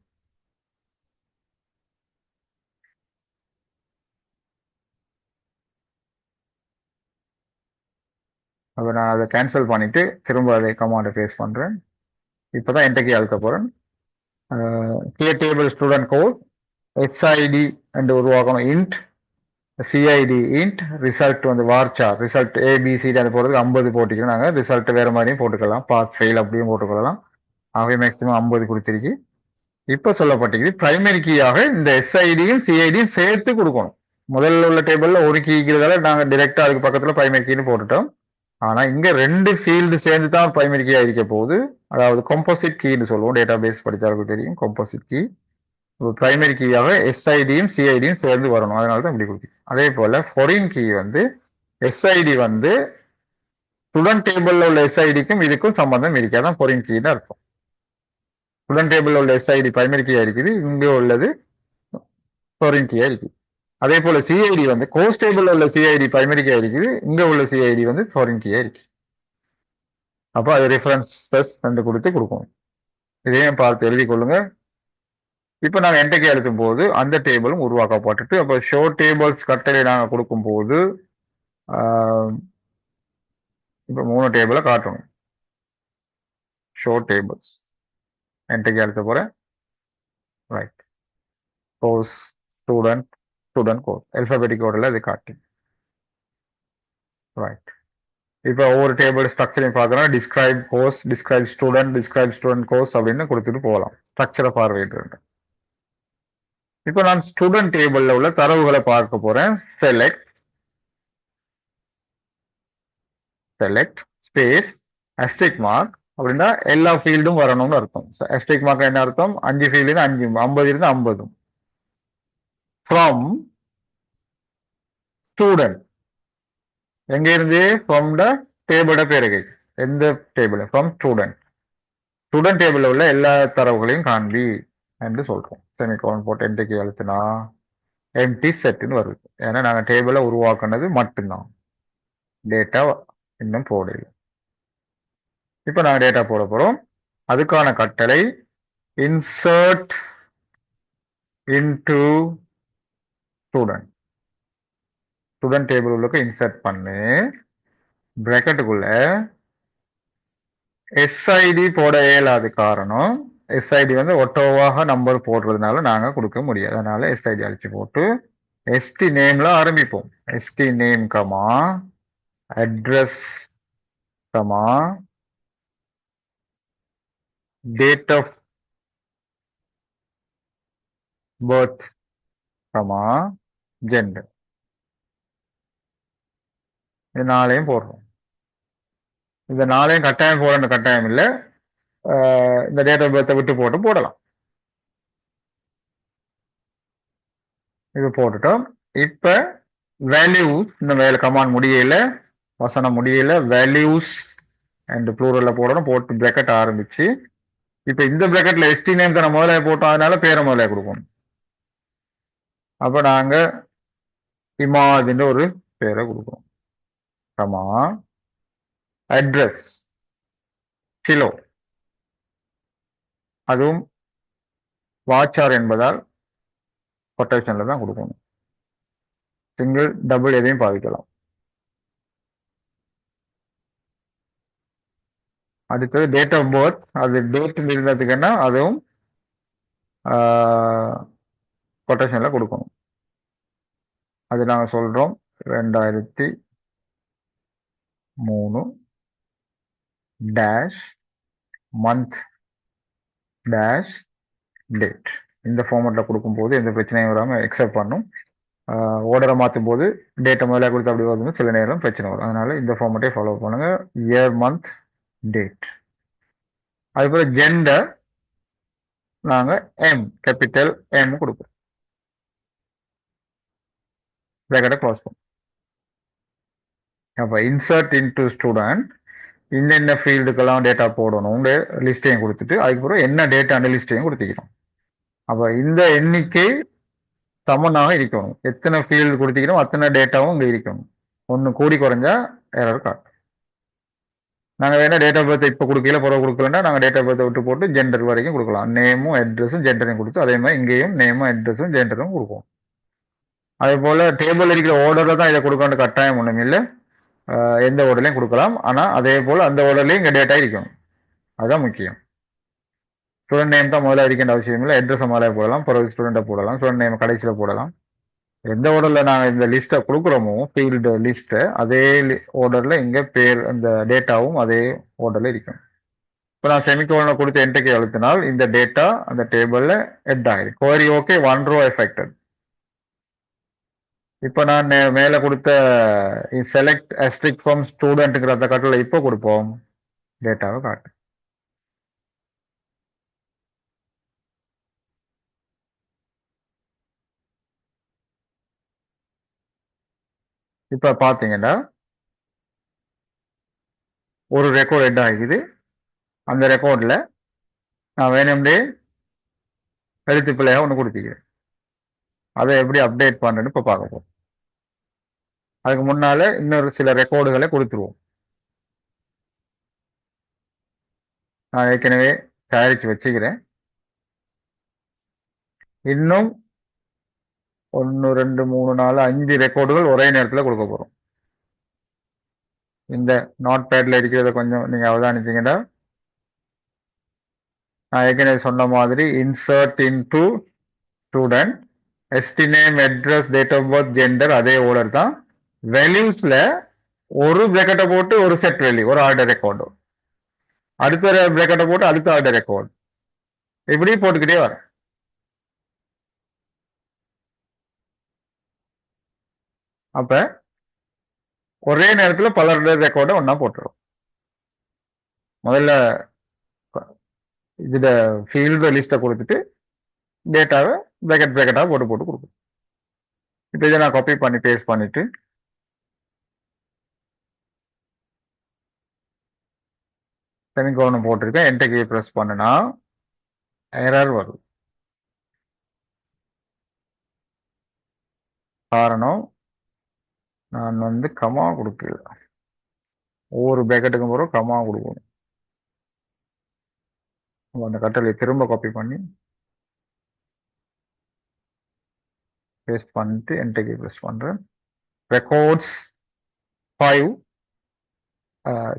அப்ப நான் அதை கேன்சல் பண்ணிட்டு திரும்ப அதை கமாண்டை பேஸ் பண்றேன். இப்பதான் என்டர்கீ அழுத்த போறேன். Clear table student code SID என்று உருவாக்கணும். இன்ட் சிஐடி இன்ட் ரிசல்ட் வந்து வார்ச்சார் ரிசல்ட் ஏபிசிடி அது போடுறதுக்கு 50 போட்டிக்கிறோம். நாங்க ரிசல்ட் வேற மாதிரியும் போட்டுக்கலாம், பாஸ் ஃபெயில் அப்படியும் போட்டுக்கலாம். ஆகவே மேக்சிமம் 50 கொடுத்திருக்கு. இப்ப சொல்லப்பட்டிருக்கு பிரைமரி கீயாக இந்த எஸ்ஐடியும் சிஐடியும் சேர்த்து கொடுக்கணும். முதல்ல உள்ள டேபிள்ல ஒரு கீக்கிறதால நாங்க டிரெக்டா அதுக்கு பக்கத்துல பிரைமரி கீன்னு போட்டுட்டோம். ஆனா இங்க 2 ஃபீல்டு சேர்ந்து தான் பிரைமரி கீயா இருக்க போகுது. அதாவது கம்போசிட் கீன்னு சொல்லுவோம், டேட்டா பேஸ் படித்தாருக்கு தெரியும். கம்போசிட் கீ பிரைமரி கீயாக எஸ்ஐடியும் சிஐடியும் சேர்ந்து வரணும். அதனால தான் இப்படி கொடுக்கும். அதே போல ஃபாரின் கீ வந்து எஸ்ஐடி வந்து ஸ்டூடெண்ட் டேபிள்ல உள்ள எஸ்ஐடிக்கும் இதுக்கும் சம்பந்தம் இருக்காதான் ஃபாரின் கீன்னு அர்த்தம். ஸ்டூடெண்ட் டேபிள்ல உள்ள எஸ்ஐடி பிரைமரி கீயா இருக்குது, இங்க உள்ளது ஃபாரின் கீயா இருக்குது. அதே போல சிஐடி வந்து கோர்ஸ் டேபிள்ல உள்ள சிஐடி பிரைமரி கீயா இருக்குது, இங்க உள்ள சிஐடி வந்து ஃபாரின் கீயா இருக்கு. அப்ப அது ரெஃபரன்ஸ் கண்டு கொடுத்து கொடுக்கணும். இதையும் பார்த்து எழுதி கொள்ளுங்க. இப்ப நாங்க என்டர்கீ அழுத்தும் போது அந்த டேபிளும் உருவாக்கப்பட்டுட்டு, அப்ப ஷோ டேபிள்ஸ் கட்டளை நாங்க கொடுக்கும் போது இப்ப 3 டேபிளை காட்டணும். ஷோ டேபிள்ஸ் என்டர்கீ அழுத்த போறேன். Right, course student student course alphabetic ஆர்டர்ல இது காட்டு. ரைட், இப்ப ஒவ்வொரு டேபிள் ஸ்ட்ரக்சரையும் பார்க்கறோம். Describe course, describe student course அப்படின்னு கொடுத்துட்டு போகலாம். ஸ்ட்ரக்சரை பார்வையிட்டு இப்ப நான் ஸ்டூடெண்ட் டேபிள்ல உள்ள தரவுகளை பார்க்க போறேன். செலக்ட் ஸ்பேஸ் அஸ்ட்ரிக் மார்க் அப்படின்னா எல்லா ஃபீல்டும் வரணும்னு அர்த்தம். அஸ்ட்ரிக் மார்க் என்ன அர்த்தம்? 5 ஃபீல்டு இருந்து 5, 50 இருந்து 50. ஃப்ரம் ஸ்டூடெண்ட் எங்க இருந்து? ஃப்ரம் த டேபிளோட பேருகை. எந்த டேபிள்? From student. ஸ்டூடெண்ட் டேபிள்ல உள்ள எல்லா தரவுகளையும் காண்பி என்று சொல்றோம். செமிகோலன் போட்டு என்ட்ரிக்கு அழுத்தினா எம்டி செட்னு வருது. ஏன்னா நாங்க டேபிளை உருவாக்குனது மட்டும்தான், டேட்டா இன்னும் போடல. இப்ப நாங்க டேட்டா போட போறோம். அதுக்கான கட்டளை insert into student. Student table உள்ளுக்கு இன்சர்ட் பண்ணு, பிராக்கெட்டுக்குள்ள எஸ்ஐடி போட இயலாது. காரணம் எஸ்ஐடி வந்து ஒட்டோவாக நம்பர் போடுறதுனால நாங்க கொடுக்க முடியாது. அதனால எஸ்ஐடி அழிச்சு போட்டு எஸ்டி நேம்ல ஆரம்பிப்போம். ST name comma address comma date of birth comma gender. இது 4ஐயும் போடுறோம். இந்த 4ஐயும் கட்டாயம் போடணும் கட்டாயம் இல்லை, இந்த டேட் ஆஃப் பர்த்தை விட்டு போட்டு போடலாம். இது போட்டுட்டோம். இப்ப வேல்யூஸ் இந்த வேலை கமாண்ட் முடியல, வசனம் முடியல, வேல்யூஸ் அண்ட் ப்ளூரல்ல போடணும். போட்டு பிராக்கெட் ஆரம்பிச்சு இப்ப இந்த பிராக்கெட்ல எஸ்டி நேம் தானே முதல்ல போட்டோம், அதனால பேரை முதல்ல கொடுக்கணும். அப்ப நாங்க இமாதுன்னு ஒரு பேரை கொடுக்கணும். கமா அட்ரஸ் கிலோ, அதுவும் வாட்சார் என்பதால் கொட்டேஷன்ல தான் கொடுக்கணும். சிங்கிள் டபுள் எதையும் பாவிக்கலாம். அடுத்தது டேட் ஆஃப் பர்த், அது டேட் இருந்ததுக்குன்னா அதுவும் கொட்டேஷன்ல கொடுக்கணும். அது நாங்க சொல்றோம் 2003 டேஷ் மந்த் டேஷ் டேட். இந்த ஃபார்மேட்ல கொடுக்கும்போது எந்த பிரச்சனையும் வராம எக்ஸெப்ட் பண்ணும். ஆர்டரை மாற்றும் போது டேட்டை முதல்ல கொடுத்து அப்படி வரும்போது சில நேரம் பிரச்சனை வரும். அதனால இந்த ஃபார்மேட்டை ஃபாலோ பண்ணுங்க. Year, month, date. அதுபோல ஜெண்டர் நாங்க எம், கேபிட்டல் எம் கொடுப்போம். பிராக்கெட்டை க்ளோஸ் பண்ணும். அப்போ இன்சர்ட் இன்டு ஸ்டூடெண்ட் இன்னென்ன ஃபீல்டுக்கெல்லாம் டேட்டா போடணும் லிஸ்ட்டையும் கொடுத்துட்டு அதுக்கப்புறம் என்ன டேட்டான லிஸ்ட்டையும் கொடுத்துக்கிறோம். அப்போ இந்த எண்ணிக்கை சமனாக இருக்கணும். எத்தனை ஃபீல்டு கொடுத்துக்கிறோம் அத்தனை டேட்டாவும் இங்கே இருக்கணும். ஒன்று கூடி குறைஞ்சா எரர் காட்டும். நாங்கள் வேணா டேட் ஆஃப் பர்த் இப்போ கொடுக்கல பிறகு கொடுக்கலன்னா நாங்கள் டேட் ஆஃப் பர்த்தை விட்டு போட்டு ஜெண்டர் வரைக்கும் கொடுக்கலாம். நேமும் அட்ரஸும் ஜெண்டரையும் கொடுத்து அதே மாதிரி இங்கேயும் நேமும் அட்ரஸும் ஜெண்டரும் கொடுப்போம். அதே போல் டேபிள் இருக்கிற ஆர்டரில் தான் இதை கொடுக்கணும் கட்டாயம் ஒன்றும் இல்லை. எந்த ஆர்டர்லையும் கொடுக்கலாம். ஆனால் அதே போல் அந்த ஆர்டர்லையும் இங்கே டேட்டா இருக்கணும். அதுதான் முக்கியம். ஸ்டூடெண்ட் நேம் தான் முதல்ல இருக்கின்ற அவசியம் இல்லை. அட்ரஸை முதல்ல போடலாம், பிறகு ஸ்டூடெண்ட்டை போடலாம், ஸ்டூடெண்ட் நேம் கடைசியில் போடலாம். எந்த ஆர்டரில் நாங்கள் இந்த லிஸ்ட்டை கொடுக்குறோமோ ஃபீல்டு லிஸ்ட்டை அதே ஆர்டரில் இங்கே பேர் அந்த டேட்டாவும் அதே ஆர்டரில் இருக்கணும். இப்போ நான் செமிகோலனை கொடுத்து என்ட்ரிக்கு அழுத்தினால் இந்த டேட்டா அந்த டேபிளில் எட் ஆகிடும். Kuvari okay, 1 row affected. இப்போ நான் மேலே கொடுத்த செலக்ட் அஸ்ட்ரிக் ஃப்ரம் ஸ்டூடெண்ட்டுங்கிற அந்த கட்டில் இப்போ கொடுப்போம், டேட்டாவை காட்டு. இப்போ பார்த்தீங்கன்னா ஒரு ரெக்கார்ட் எட் ஆகிக்குது. அந்த ரெக்கார்டில் நான் வேணும்னே எழுத்து பிள்ளையாக ஒன்று கொடுத்துக்கிறேன். அதை எப்படி அப்டேட் பண்ணுறேன்னு இப்போ பார்க்க போகிறோம். அதுக்கு முன்னால இன்னொரு சில ரெக்கார்டுகளை கொடுத்துருவோம். நான் ஏற்கனவே தயாரித்து வச்சுக்கிறேன். இன்னும் 1 2 3 4 5 ரெக்கார்டுகள் ஒரே நேரத்தில் கொடுக்க போகிறோம். இந்த நோட் பேட்ல இருக்கிறத கொஞ்சம் நீங்கள் அவதானிச்சிங்கன்னா நான் ஏற்கனவே சொன்ன மாதிரி insert into student, ST name, address, date of birth, gender அதே ஆர்டர் தான். வேல்யூஸ்ல ஒரு பிரேக்கெட்டை போட்டு ஒரு செட் வேல்யூ, ஒரு ஆர்டர் ரெக்கார்டு, அடுத்த பிரேக்கெட்டை போட்டு அடுத்த ஆர்டர் ரெக்கார்டு, இப்படி போட்டுக்கிட்டே வர. அப்ப ஒரே நேரத்தில் பல ரெக்கார்டை ஒன்னா போட்டுரும். முதல்ல இதுல ஃபீல்டு லிஸ்ட்டை கொடுத்துட்டு டேட்டாவை பிரேக்கெட்டாக போட்டு போட்டு கொடுக்கும். இப்போ இதை நான் காப்பி பண்ணி பேஸ்ட் பண்ணிட்டு செமிகோலன் போட்டிருக்கேன். என்டர் கீ ப்ரெஸ் பண்ணுனா எரர் வருது. காரணம் நான் கமா கொடுக்கல. ஒவ்வொரு பேக்கெட்டுக்கும் போகிற கமா கொடுக்கணும். அந்த கட்டளையை திரும்ப காப்பி பண்ணி பேஸ்ட் பண்ணிட்டு என்டர் கீ ப்ரெஸ் பண்றேன். Records 5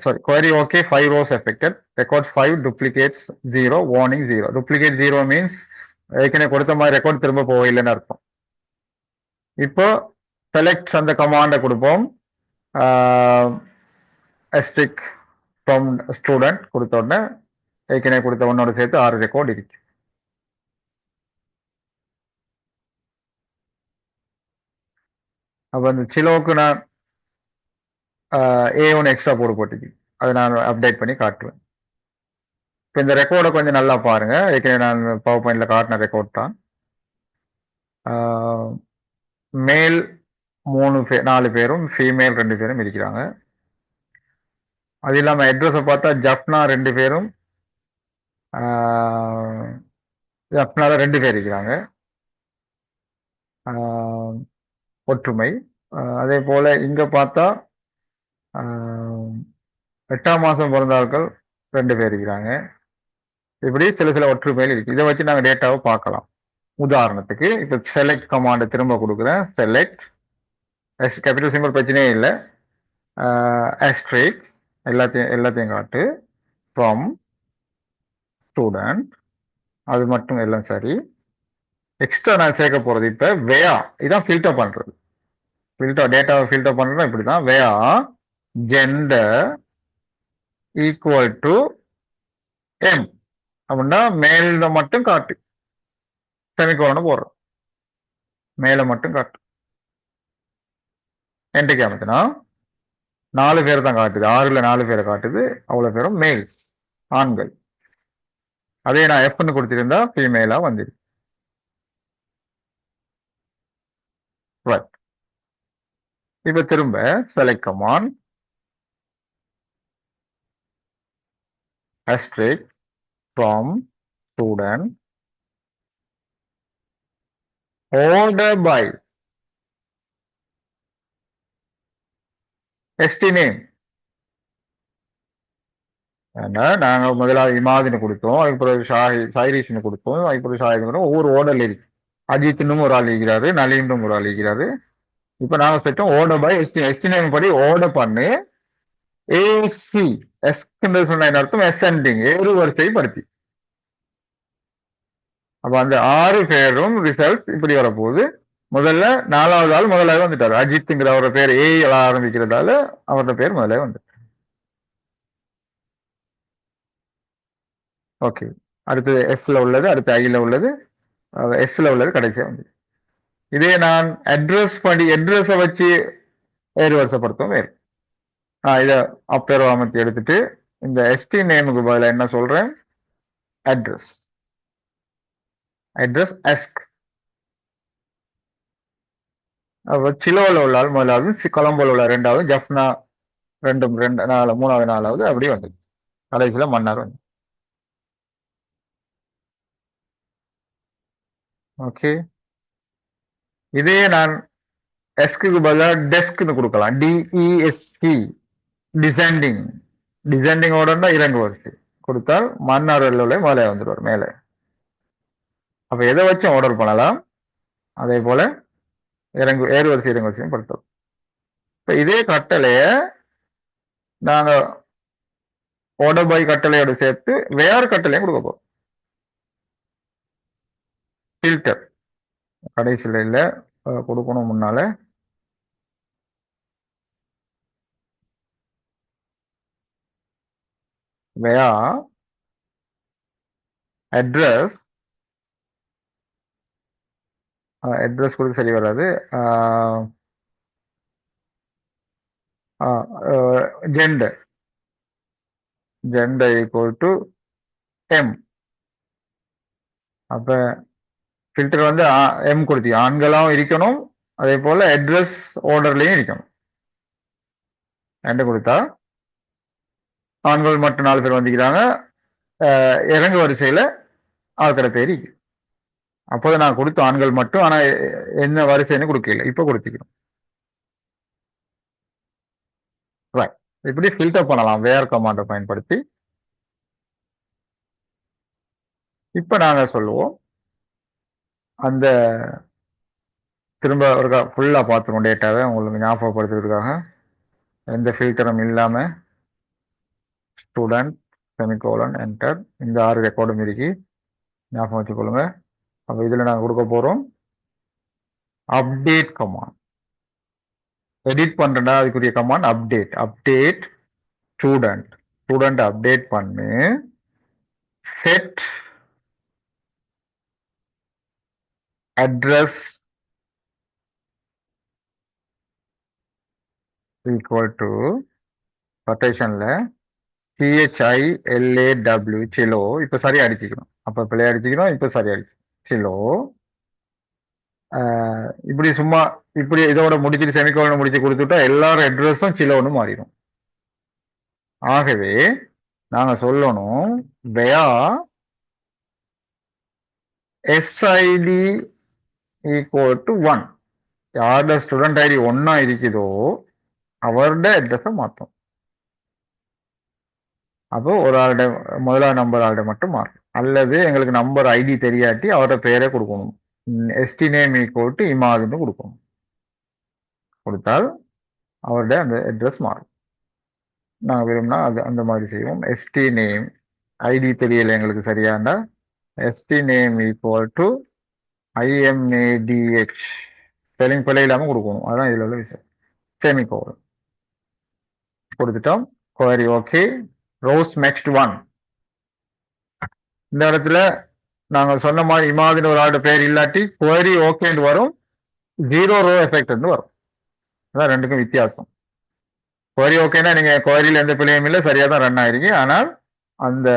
sorry, query okay, 5 rows affected. Record 5, duplicates 0, warning 0. Duplicate 0 means ஏற்கனவே கொடுத்த மாதிரி ரெக்கார்ட் திரும்ப போகலைன்னு அர்த்தம். இப்போ செலக்ட் அந்த கமாண்டை கொடுப்போம். அஸ்ட்ரிக் ஃப்ரம் ஸ்டூடெண்ட் கொடுத்த உடனே ஏற்கனவே கொடுத்த ஒன்னோட சேர்த்து 6 ரெக்கார்ட் இருக்கு. அப்போ அந்த சிலோவுக்கு நான் A1 எக்ஸ்ட்ரா போட்டுக்கு அதை நான் அப்டேட் பண்ணி காட்டுவேன். இப்போ இந்த ரெக்கார்டை கொஞ்சம் நல்லா பாருங்க. ஏற்கனவே நான் பவர் பாயிண்ட்ல காட்டின ரெக்கார்ட் தான். மேல் 4 பேரும் ஃபீமேல் 2 பேரும் இருக்கிறாங்க. அது இல்லாமல் அட்ரஸை பார்த்தா ஜப்னா 2 பேரும், ஜப்னால 2 பேர் இருக்கிறாங்க. ஒற்றுமை. அதே போல இங்க பார்த்தா 8ஆம் மாதம் பிறந்தார்கள் 2 பேர் இருக்கிறாங்க. இப்படி சில ஒற்றுமைகள் இருக்கு. இதை வச்சு நாங்கள் டேட்டாவை பார்க்கலாம். உதாரணத்துக்கு இப்போ செலக்ட் கமாண்டை திரும்ப கொடுக்குறேன். செலக்ட் கேபிட்டல் சிம்பிள் பிரச்சனையே இல்லை. அஸ்ட்ரிக் எல்லாத்தையும் காட்டு ஃப்ரம் ஸ்டூடெண்ட், அது மட்டும் எல்லாம் சரி. எக்ஸ்ட்ரா நான் சேர்க்க போறது இப்ப வேயா, இதான் ஃபில்டர் பண்றது. ஃபில்டர் டேட்டாவை ஃபில்டர் பண்றது இப்படிதான். வேயா ஜெண்டர் ஈக்குவல் டு எம் அப்படின்னா மேல மட்டும் காட்டு, செமிகோலன் போடுறோம், மேல மட்டும் காட்டும். என்ட்ரிக்கு அமைத்தினா 4 பேர் தான் காட்டுது, 6ல 4 பேரை காட்டுது, அவ்வளவு பேரும் மேல், ஆண்கள். அதே நான் எஃப்னு கொடுத்திருந்தா ஃபீமேலா வந்துடும். ரைட். இப்ப திரும்ப select command asterisk from student order by ST name. நாங்க முதலாவது இமாதின்னு கொடுத்தோம், அதுக்கு பிறகு சாயிரீஷ்னு கொடுத்தோம், அதுக்கு பிறகு ஷாஹித், ஒவ்வொரு ஓர்டர்ல இருக்கு. அஜித்னும் ஒரு ஆள் இருக்கிறாரு, நலீம்னும் ஒரு ஆள் இருக்கிறாரு. இப்ப நாங்க சொல்லிட்டோம் ஓர்டர் பை எஸ்டி நேம் படி ஓர்டர் பண்ணு ஏசி எஸ்ன்னு சொன்ன அர்த்தம் எஸ்என்டிங், ஏறு வரிசைப்படுத்தி. அப்ப அந்த 6 பேரும் ரிசல்ட் இப்படி வரப்போகுது. முதல்ல 4வது ஆள் முதலாக வந்துட்டாரு, அஜித்ங்கிற அவரோட பேர் ஏ ஆரம்பிக்கிறதால அவரோட பேர் முதல்ல வந்து. ஓகே, அடுத்தது எஃப்ல உள்ளது, அடுத்து ஐல உள்ளது, எஸ்ல உள்ளது கடைசியா வந்து. இதே நான் அட்ரஸ் படி அட்ரஸை வச்சு ஏறு வரிசைப்படுத்தும் வேறு. இத அப்பேரோ அமைத்து எடுத்துட்டு இந்த எஸ்டி நேமுக்கு பதிலாக என்ன சொல்றேன், அட்ரஸ் எஸ்க். சிலோல உள்ள ஆள் முதலாவது, கொலம்போல உள்ள 2வது, ஜப்னா 2 3வது 4வது அப்படி வந்து கடைசியில மன்னார் வந்து. ஓகே, இதே நான் எஸ்க்கு பதிலாக டெஸ்க்னு கொடுக்கலாம், டிஇஎஸ்டி, டிசெண்டிங். டிசெண்டிங் ஓடர்னா இறங்கு வரிசை கொடுத்தால் மன்னார் முதல்ல வந்துடுவார் மேலே. அப்ப எதை வச்சு ஆர்டர் பண்ணலாம், அதே போல ஏறு வரிசை இறங்கு வரிசையும் படுத்தோம். இப்ப இதே கட்டளைய நாங்க ஆர்டர் பை கட்டளையோட சேர்த்து வேற கட்டளையும் கொடுக்க போறோம். ஃபில்டர் கடைசியில இல்ல கொடுக்கணும், முன்னால where அட்ரஸ் கொடுத்து சரி வராது, ஜெண்டர் ஈக்குவல் டு எம். அப்ப ஃபில்டர் வந்து எம் கொடுத்தி ஆண்களாவும் இருக்கணும், அதே போல அட்ரஸ் ஆர்டர்லயும் இருக்கணும். என்ட கொடுத்தா ஆண்கள் மட்டும் 4 பேர் வந்துக்கிறாங்க, இறங்கு வரிசையில ஆட்கள பேர். அப்போது நான் கொடுத்த ஆண்கள் மட்டும், ஆனா என்ன வரிசைன்னு கொடுக்கல, இப்ப கொடுத்துக்கணும். இப்படி ஃபில்டர் பண்ணலாம் வேர் கமாண்டை பயன்படுத்தி. இப்ப நாங்க சொல்லுவோம், அந்த திரும்ப ஒரு ஃபுல்லா பார்த்துருவோம் டேட்டாவை உங்களுக்கு ஞாபகப்படுத்துறதுக்காக. எந்த ஃபில்டரும் இல்லாம ஸ்டூடெண்ட் செமிகோலன் என்டர், இந்த 6 ரெக்கார்டும் இருக்கு, ஞாபகம் வச்சுக்கொள்ளுங்க. அப்ப இதுல நாங்க கொடுக்க போறோம் அப்டேட் கமாண்ட். எடிட் பண்றா அதுக்குரிய கமாண்ட் அப்டேட் ஸ்டூடெண்ட் அப்டேட் பண்ணு, செட் அட்ரஸ் ஈக்குவல் டு ரொட்டேஷன்ல CHILAW சிலோ. இப்ப சரியா அடிச்சுக்கணும், அப்ப பிள்ளை அடிச்சுக்கணும், இப்ப சரியா அடிச்சு சிலோ. இப்படி சும்மா இப்படி இதோட முடிச்சுட்டு செமிகோலன் முடிச்சு கொடுத்துட்டா எல்லாரும் அட்ரஸும் சிலோன்னு மாறிடும். ஆகவே நாங்க சொல்லணும் where SID ஈக்குவல் டு 1. யாரோட ஸ்டூடெண்ட் ஐடி 1 இருக்குதோ அவரோட அட்ரஸை மாற்றும். அப்போ ஒரு ஆளுட முதலாவது நம்பர் ஆளுட மட்டும் மாறும். அல்லது எங்களுக்கு நம்பர் ஐடி தெரியாட்டி அவரோட பேரை கொடுக்கணும், எஸ்டி நேம் ஈக்குவல் டு இமாதுன்னு கொடுக்கணும். கொடுத்தால் அவருடைய அந்த அட்ரஸ் மாறும். நாங்கள் விரும்பினா அது அந்த மாதிரி செய்வோம். எஸ்டி நேம் ஐடி தெரியல எங்களுக்கு சரியாண்டா, SD name equal to IMADH, spelling பிழை இல்லாம கொடுக்கணும், அதுதான் இதுல உள்ள விஷயம். செமிகோலன் கொடுத்துட்டோம். query okay. Rose next 1. இந்த இடத்துல நாங்கள் சொன்ன மாதிரி இமாதின் ஒரு ஆடு பேர் இல்லாட்டி query ஓகேன்னு வரும், ஜீரோ ரோ எஃபெக்ட் வரும். அதான் ரெண்டுக்கும் வித்தியாசம். query ஓகேன்னா நீங்க queryல எந்த பிழையும் இல்லை, சரியா தான் ரன் ஆயிருக்கீங்க. ஆனால் அந்த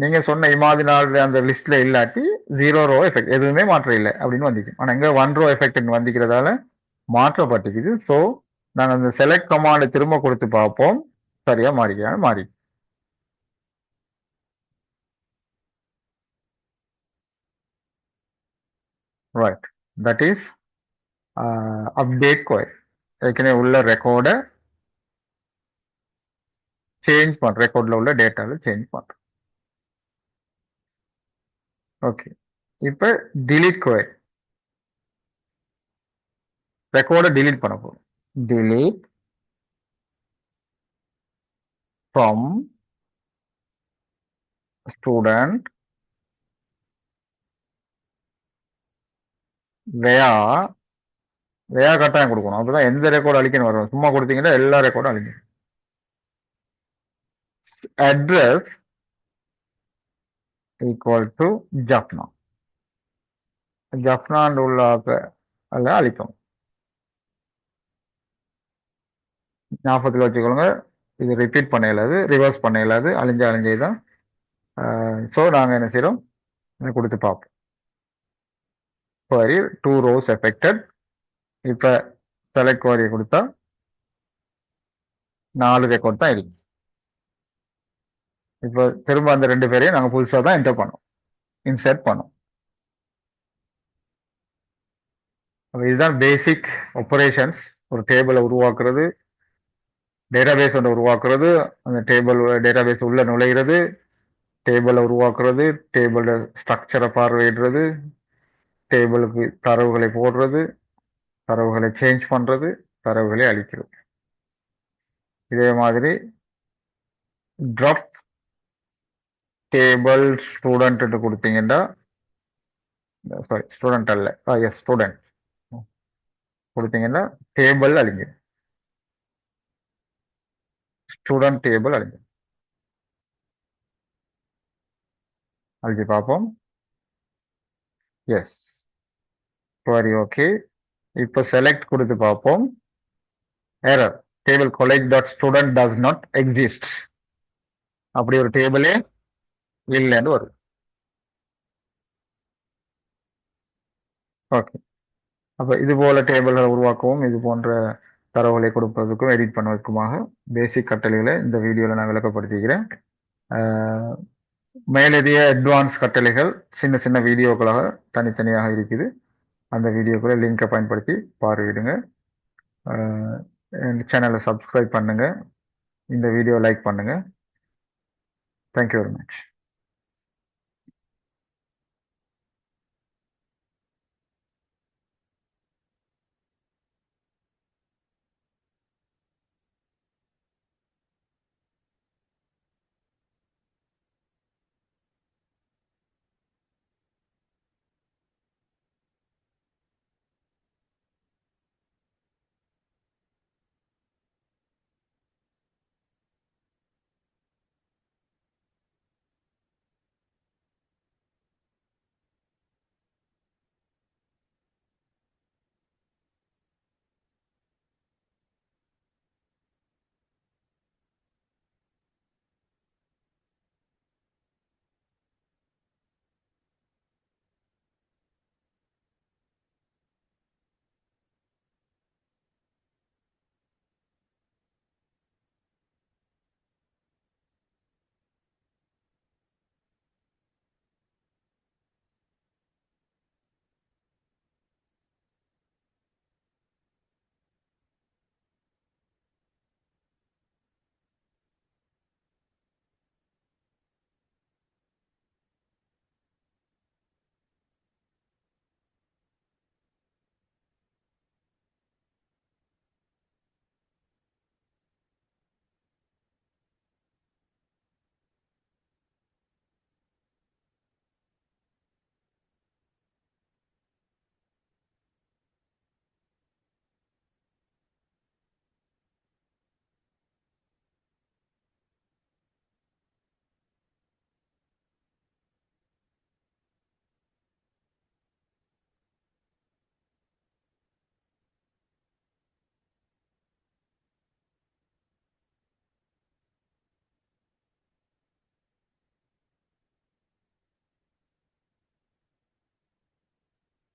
நீங்க சொன்ன இமாதினால் அந்த லிஸ்ட்ல இல்லாட்டி ஜீரோ ரோ எஃபெக்ட் எதுவுமே மாற்றம் இல்லை அப்படின்னு வந்திக்கும். ஆனா இங்க ஒன் ரோ எஃபெக்ட் வந்திக்கிறதால மாற்றப்பட்டிருக்குது. ஸோ நாங்கள் அந்த செலக்ட் கமாண்டை திரும்ப கொடுத்து பார்ப்போம், சரியா மாறிக்கிறாங்க மாறி. Right, that is update query. ஏற்கனவே உள்ள ரெக்கார்டை சேஞ்ச் பண்ற, ரெக்கார்ட்ல உள்ள டேட்டால சேஞ்ச் பண்றோம். ஓகே, இப்ப delete query. ரெக்கார்டை delete பண்ண போறோம். delete from student where கட்டாயம் கொடுக்கணும். அப்பதான் எந்த ரெக்கார்டு அழிக்கணும் வரும். சும்மா கொடுத்தீங்கன்னா எல்லா ரெக்கார்டும் அழிக்கணும். address equal to Jaffna. Jaffna உள்ள அல்ல அழிக்கணும். ஞாபகத்தில் வச்சுக்கொள்ளுங்க, இது ரிப்பீட் பண்ண இயலாது, ரிவர்ஸ் பண்ண இயலாது, அழிஞ்சதான். ஸோ நாங்கள் என்ன செய்யறோம், கொடுத்து பார்ப்போம். query 2 rows affected. இப்ப select query கொடுத்தா 4 ரெக்கார்ட் தான் இருக்கு. இப்ப திரும்ப அந்த 2 பேரையும் நாங்க புதுசா தான் என்டர் பண்ணோம், இன்சர்ட் பண்ணோம். இதுதான் பேசிக் ஆபரேஷன்ஸ். ஒரு டேபிளை உருவாக்குறது, டேட்டாபேஸ் ஒன்று உருவாக்குறது, அந்த டேபிள் டேட்டாபேஸ் உள்ள நுழைகிறது, டேபிளை உருவாக்குறது, டேபிள ஸ்ட்ரக்சரை பார்வையிடுறது, டேபிளுக்கு தரவுகளை போடுறது, தரவுகளை சேஞ்ச் பண்றது, தரவுகளை அழிக்கிறது. இதே மாதிரி ட்ராப் டேபிள் ஸ்டூடெண்ட் கொடுத்தீங்கன்னா, சாரி ஸ்டூடெண்ட் அல்ல, எஸ் ஸ்டூடெண்ட் கொடுத்தீங்கன்னா டேபிள் அழிங்க, ஸ்டூடெண்ட் டேபிள் அழிங்க. அழிச்சு பார்ப்போம். Yes, query okay. இப்போ செலக்ட் கொடுத்து பார்ப்போம். Error, table college dot student does not exist. அப்படி ஒரு டேபிளே இல்லைன்னு வரும். ஓகே, அப்ப இது போல டேபிள்களை உருவாக்கவும் இது போன்ற தரவுகளை கொடுப்பதற்கும் எடிட் பண்ணுவதற்குமாக பேசிக் கட்டளைகளை இந்த வீடியோல நான் விளக்கப்படுத்திக்கிறேன். மேலதிக அட்வான்ஸ் கட்டளைகள் சின்ன சின்ன வீடியோக்களாக தனித்தனியாக இருக்குது. அந்த வீடியோக்களை லிங்கை பயன்படுத்தி பார்வையிடுங்க. சேனலை சப்ஸ்கிரைப் பண்ணுங்க, இந்த வீடியோ லைக் பண்ணுங்க. Thank you very much.